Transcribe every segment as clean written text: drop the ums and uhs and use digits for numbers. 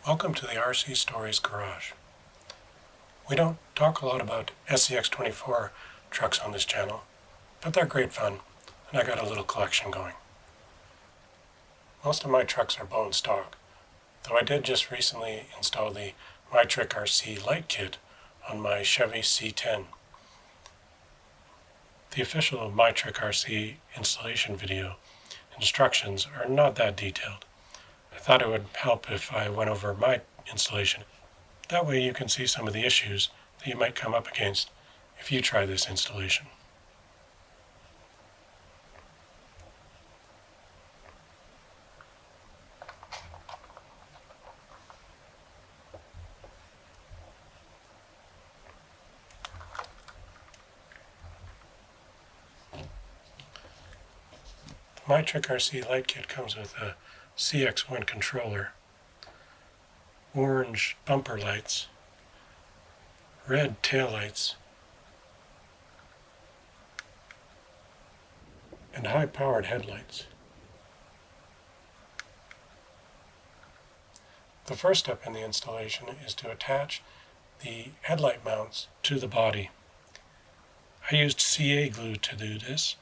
Welcome to the RC Stories Garage. We don't talk a lot about SCX24 trucks on this channel, but they're great fun, and I got a little collection going. Most of my trucks are bone stock, though I did just recently install the MyTrickRC light kit on my Chevy C10. The official MyTrickRC installation video instructions are not that detailed. I thought it would help if I went over my installation. That way you can see some of the issues that you might come up against if you try this installation. The MyTrickRC light kit comes with a CX1 controller, orange bumper lights, red taillights, and high-powered headlights. The first step in the installation is to attach the headlight mounts to the body. I used CA glue to do this.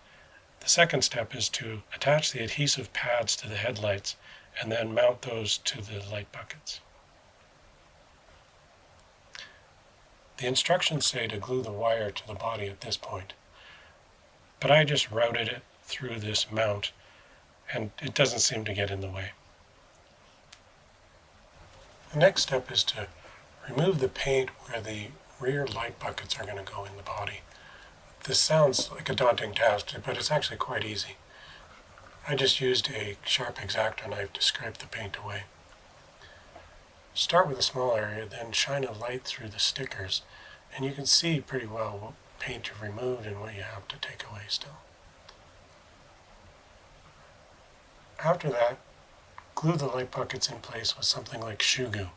The second step is to attach the adhesive pads to the headlights and then mount those to the light buckets. The instructions say to glue the wire to the body at this point, but I just routed it through this mount and it doesn't seem to get in the way. The next step is to remove the paint where the rear light buckets are going to go in the body. This sounds like a daunting task, but it's actually quite easy. I just used a sharp X-Acto knife to scrape the paint away. Start with a small area, then shine a light through the stickers, and you can see pretty well what paint you've removed and what you have to take away still. After that, glue the light buckets in place with something like shoe glue.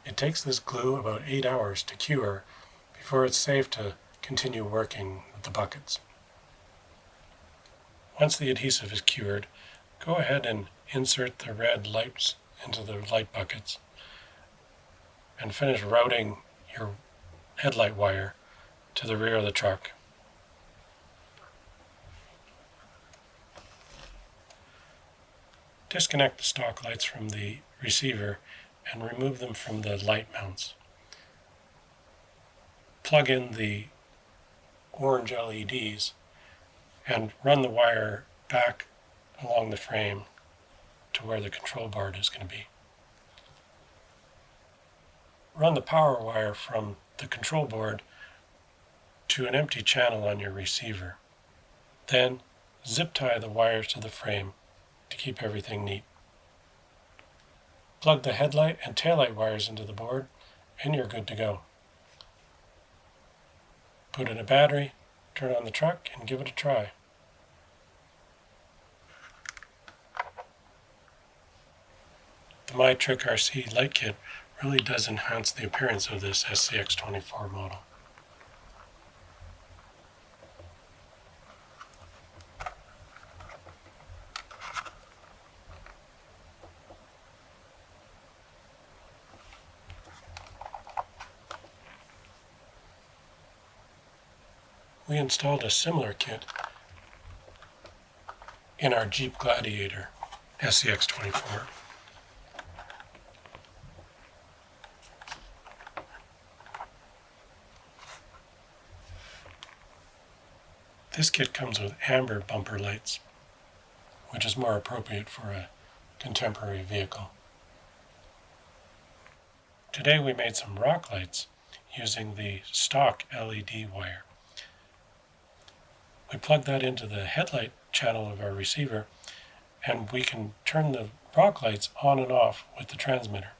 It takes this glue about 8 hours to cure before it's safe to continue working with the buckets. Once the adhesive is cured, go ahead and insert the red lights into the light buckets and finish routing your headlight wire to the rear of the truck. Disconnect the stock lights from the receiver and remove them from the light mounts. Plug in the orange LEDs and run the wire back along the frame to where the control board is going to be. Run the power wire from the control board to an empty channel on your receiver. Then zip tie the wire to the frame to keep everything neat. Plug the headlight and taillight wires into the board and you're good to go. Put in a battery, turn on the truck, and give it a try. The MyTrickRC light kit really does enhance the appearance of this SCX24 model. We installed a similar kit in our Jeep Gladiator SCX24. This kit comes with amber bumper lights, which is more appropriate for a contemporary vehicle. Today we made some rock lights using the stock LED wire. We plug that into the headlight channel of our receiver, and we can turn the rock lights on and off with the transmitter.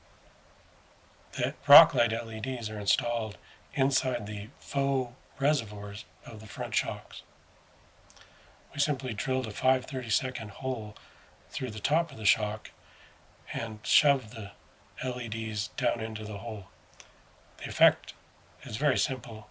The rock light LEDs are installed inside the faux reservoirs of the front shocks. We simply drilled a 5/32 hole through the top of the shock and shoved the LEDs down into the hole. The effect is very simple.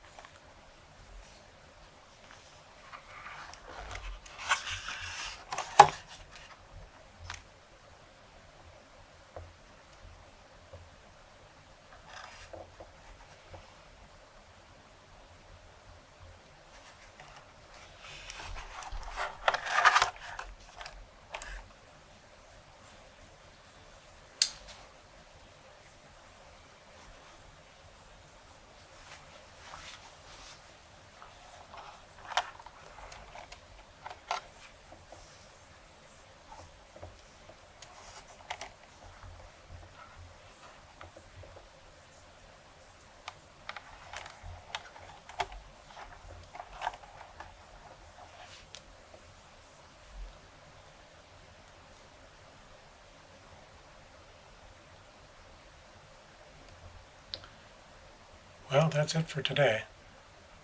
Well, that's it for today.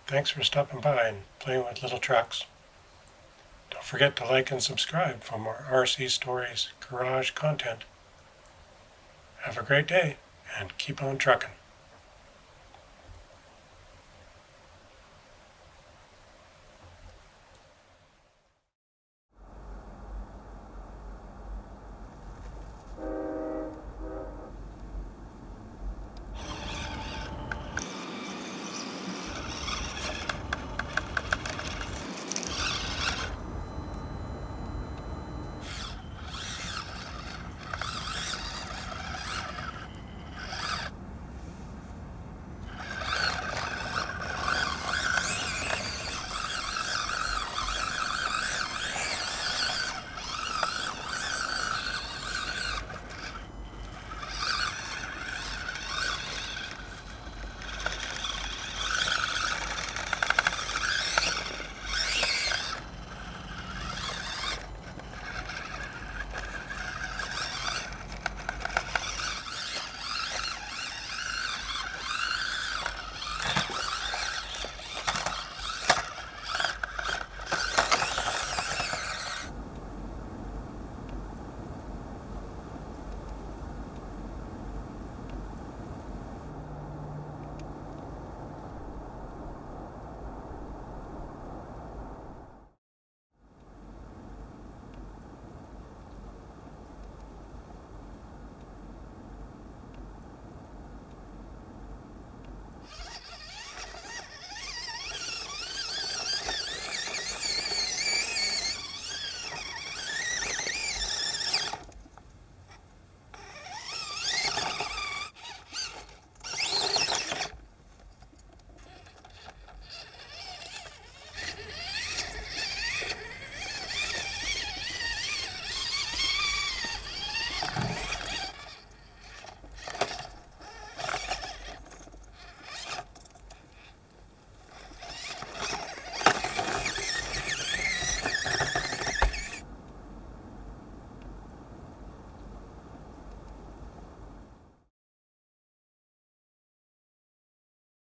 Thanks for stopping by and playing with little trucks. Don't forget to like and subscribe for more RC Stories garage content. Have a great day and keep on trucking.